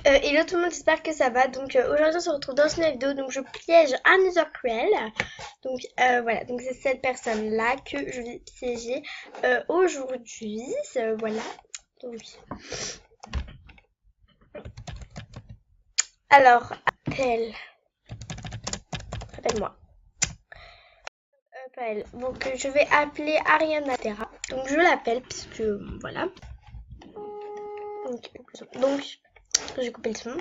Hello tout le monde, j'espère que ça va. Donc aujourd'hui on se retrouve dans une nouvelle vidéo. Donc je piège un user cruel. Donc voilà, donc c'est cette personne là que je vais piéger aujourd'hui. Voilà. Donc alors appelle-moi. Appelle. Donc je vais appeler Ariana Terra. Donc je l'appelle puisque voilà. Donc j'ai coupé le son.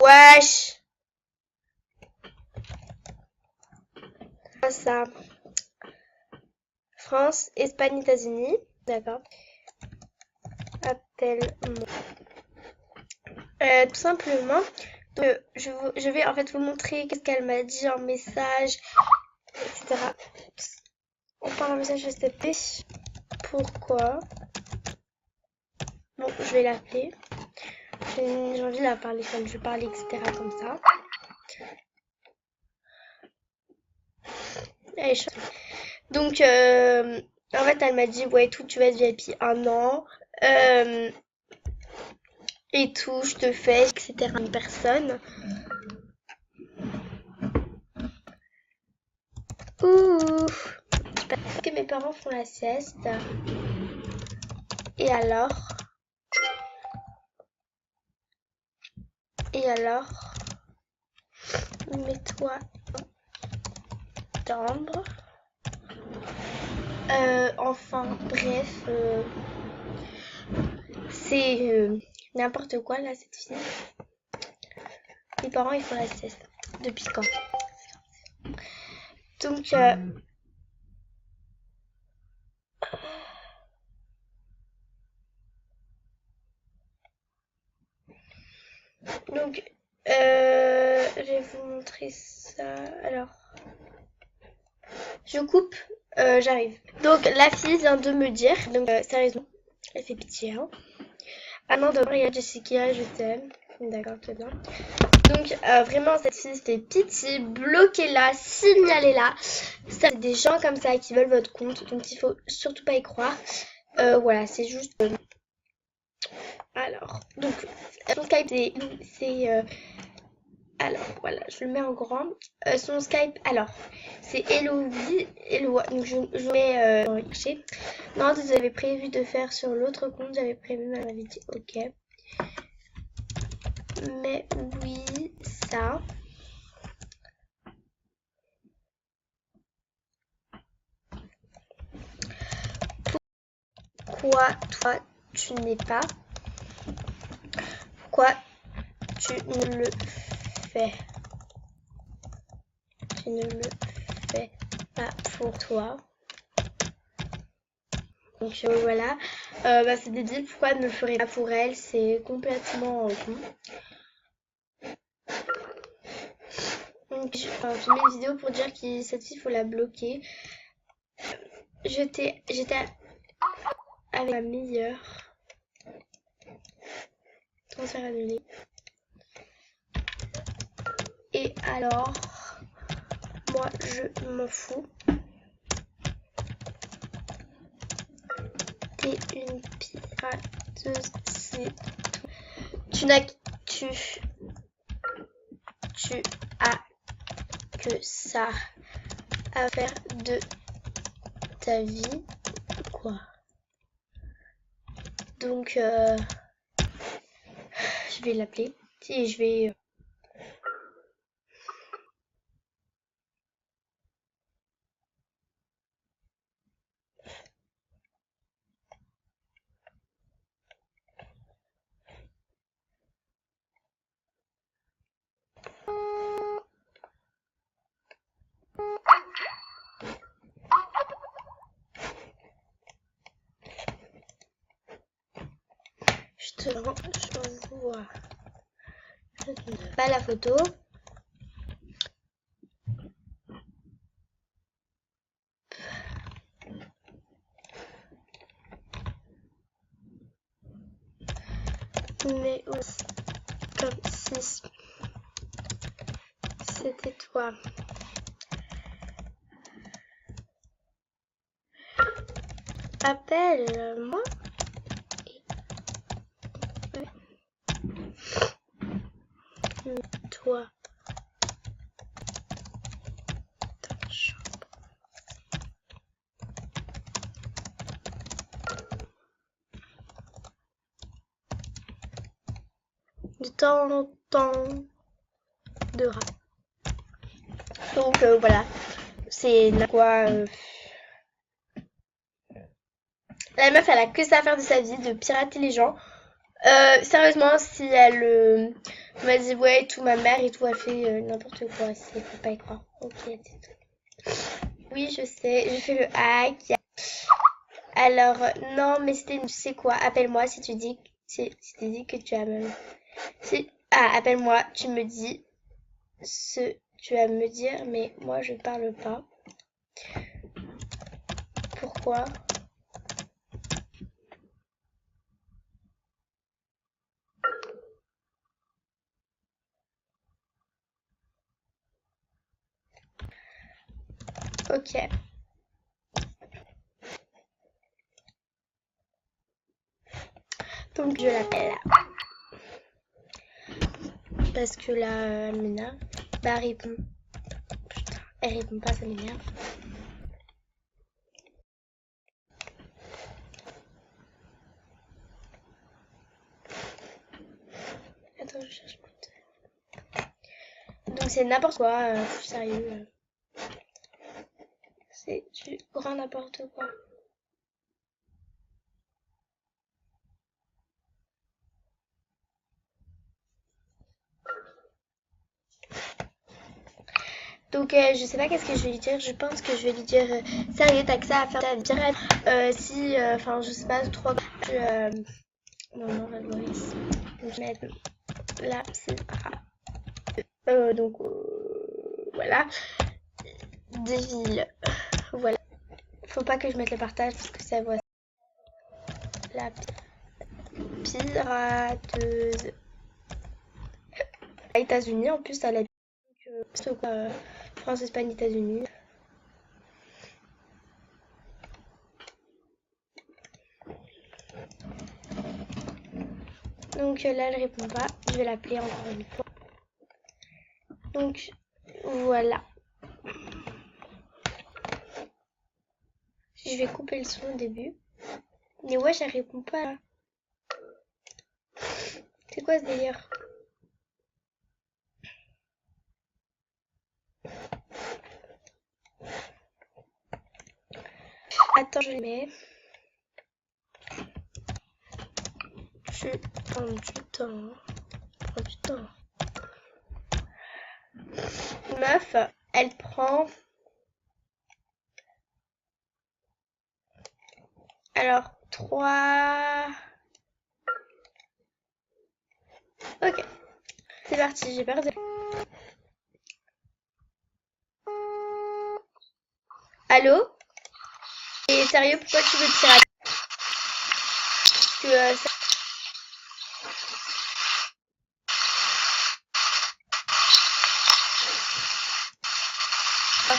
Wesh. Ça. France, Espagne, États-Unis. D'accord. Appelle-moi. Tout simplement, je vais en fait vous montrer qu'est-ce qu'elle m'a dit en message, etc. On parle en message STP. Pourquoi? Bon, je vais l'appeler. J'ai envie de la parler comme je parle, etc. comme ça. Elle est chaude. Donc, en fait, elle m'a dit, ouais, tout, tu vas être VIP 1 an. Et tout, je te fais, etc. Une personne. Ouh. Parce que mes parents font la sieste. Et alors? Et alors? Mets-toi timbre. Enfin, bref, c'est n'importe quoi là, cette fille. Mes parents ils font la sieste. Depuis quand? Donc, donc je vais vous montrer ça. Alors, je coupe, j'arrive. Donc, la fille vient de me dire, donc sérieusement, elle fait pitié, hein. Ah non, d'abord il y a Jessica, je t'aime. D'accord, très bien. Donc vraiment cette fille fait pitié, bloquez-la, signalez-la. Ça c'est des gens comme ça qui veulent votre compte, donc il faut surtout pas y croire. Voilà, c'est juste. Alors, donc son Skype c'est alors voilà, je le mets en grand. Son Skype, alors c'est Eloa. Donc je mets dans le cliché. Non, vous avez prévu de faire sur l'autre compte, j'avais prévu, ma m'avait dit ok. Mais oui, ça. Pourquoi toi tu n'es pas? Pourquoi tu ne le fais? Tu ne le fais pas pour toi. Donc voilà. Bah, c'est débile, pourquoi elle ne le ferait pas pour elle? C'est complètement con. Donc je mets une vidéo pour dire que cette fille faut la bloquer. J'étais avec ma meilleure. Transfert annulé. Et alors, moi je m'en fous. T'es une pirateuse, c'est tout. Tu n'as tu as que ça à faire de ta vie, quoi. Donc je vais l'appeler et je vais je t'envoie pas la photo. Mais aussi comme si c'était toi. Appelle-moi. Toi. De temps en temps de rap. Donc voilà, c'est quoi la meuf elle a que ça à faire de sa vie, de pirater les gens. Sérieusement, si elle m'a dit ouais et tout, ma mère et tout a fait n'importe quoi, c'est faut pas y croire. Ok, c'est tout. Oui, je sais, j'ai fait le hack. Alors non, mais c'était, tu sais quoi, appelle-moi si tu dis que tu as même. Appelle-moi, tu me dis ce tu vas me dire, mais moi je parle pas. Pourquoi? Ok. Donc je l'appelle. Parce que là, elle m'énerve. Bah elle répond. Putain, elle répond pas, ça m'énerve. Attends, je cherche mon. Donc c'est n'importe quoi, sérieux. C'est du grand n'importe quoi. Donc je sais pas qu'est-ce que je vais lui dire. Je pense que je vais lui dire sérieux, t'as que ça à faire ta vie. Si, enfin je sais pas, trop. Non, la Loris. Donc je vais mettre là, c'est donc voilà. Des villes. Voilà. Faut pas que je mette le partage parce que ça voit la pirateuse. États-Unis en plus, elle a France, Espagne, États-Unis. Donc là, elle répond pas. Je vais l'appeler encore une fois. Donc voilà. Je vais couper le son au début. Mais ouais, elle répond pas. C'est quoi ce délire? Attends, je le mets. Je prends du temps. Meuf, elle prend. Alors, 3. Ok. C'est parti, j'ai perdu. Allô? Et sérieux, pourquoi tu veux pirater? Parce que ça...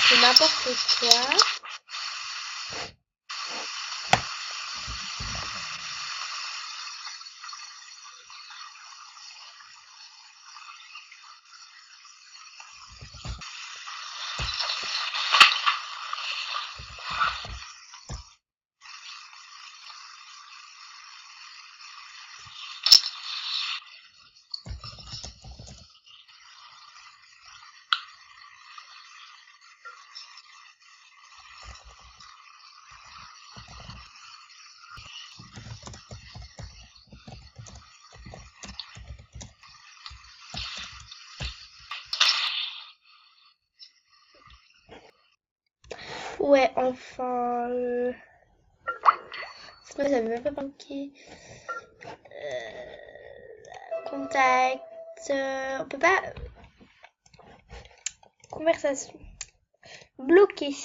c'est n'importe quoi. Ouais, enfin... Ça m'avait même pas manqué. Contact... on peut pas... Conversation. Bloqué.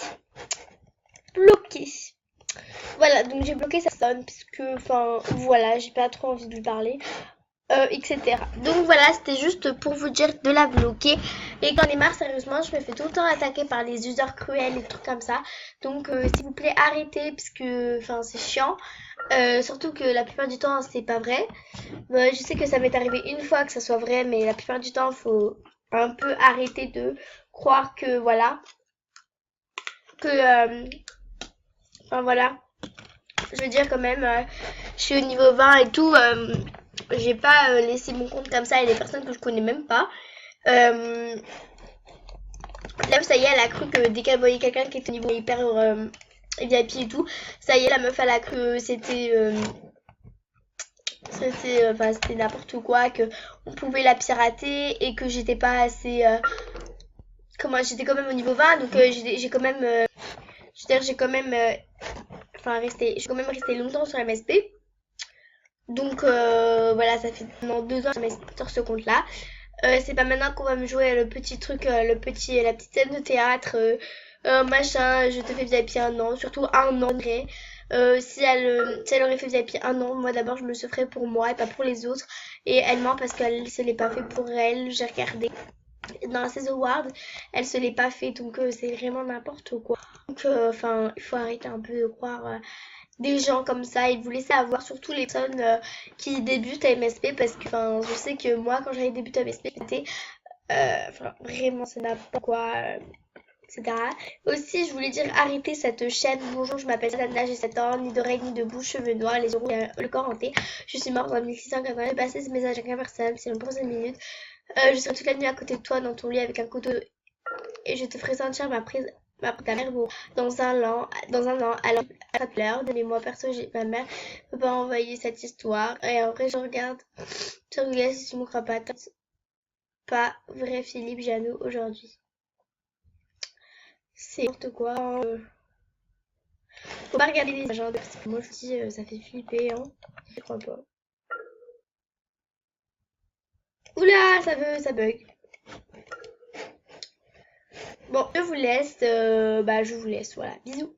Voilà, donc j'ai bloqué sa personne puisque, enfin, voilà, j'ai pas trop envie de lui parler. Etc. Donc voilà, c'était juste pour vous dire de la bloquer. Et quand on est marre, sérieusement, je me fais tout le temps attaquer par les users cruels et trucs comme ça. Donc s'il vous plaît, arrêtez parce que, enfin, c'est chiant. Surtout que la plupart du temps, c'est pas vrai. Je sais que ça m'est arrivé une fois que ça soit vrai, mais la plupart du temps, faut un peu arrêter de croire que voilà, que, enfin voilà. Je veux dire quand même, je suis au niveau 20 et tout. J'ai pas laissé mon compte comme ça à des personnes que je connais même pas. Euh, Là, ça y est, elle a cru que dès qu'elle voyait quelqu'un qui était au niveau hyper VIP et tout, ça y est, la meuf, elle a cru que c'était n'importe quoi, que on pouvait la pirater et que j'étais pas assez, comment, j'étais quand même au niveau 20, donc j'ai quand même, je veux dire, j'ai quand même resté longtemps sur MSP. Donc voilà, ça fait maintenant 2 ans que je sur ce compte-là. C'est pas maintenant qu'on va me jouer le petit truc, la petite scène de théâtre, machin, je te fais VIP un an, surtout un an. Si elle aurait fait VIP un an, moi d'abord je me le ferais pour moi et pas pour les autres. Et elle ment parce qu'elle se l'est pas fait pour elle. J'ai regardé dans ses awards, elle se l'est pas fait, donc c'est vraiment n'importe quoi. Donc enfin, il faut arrêter un peu de croire des gens comme ça et de vous laisser avoir, surtout les personnes qui débutent à MSP, parce que enfin je sais que moi quand j'avais débuté à MSP c'était enfin vraiment c'est n'importe quoi, etc. Aussi je voulais dire arrêtez cette chaîne. Bonjour, je m'appelle Sana, j'ai 7 ans, ni d'oreilles ni de bouche, cheveux noirs, les oraux, le corps hanté, je suis morte en 1680, j'ai passé ce message à 15 personnes, c'est long pour 5 minutes. Je serai toute la nuit à côté de toi dans ton lit avec un couteau et je te ferai sentir ta mère. Bon, dans un an, alors à pleure. Mais moi perso, ma mère peut pas envoyer cette histoire. Et après, je regarde sur Google si tu me crois pas. Pas vrai Philippe Janot aujourd'hui. C'est n'importe quoi. Faut pas regarder les agendas parce que moi je dis ça fait flipper. Hein. Je crois pas. Oula, ça bug. Bon, je vous laisse. Je vous laisse. Voilà. Bisous.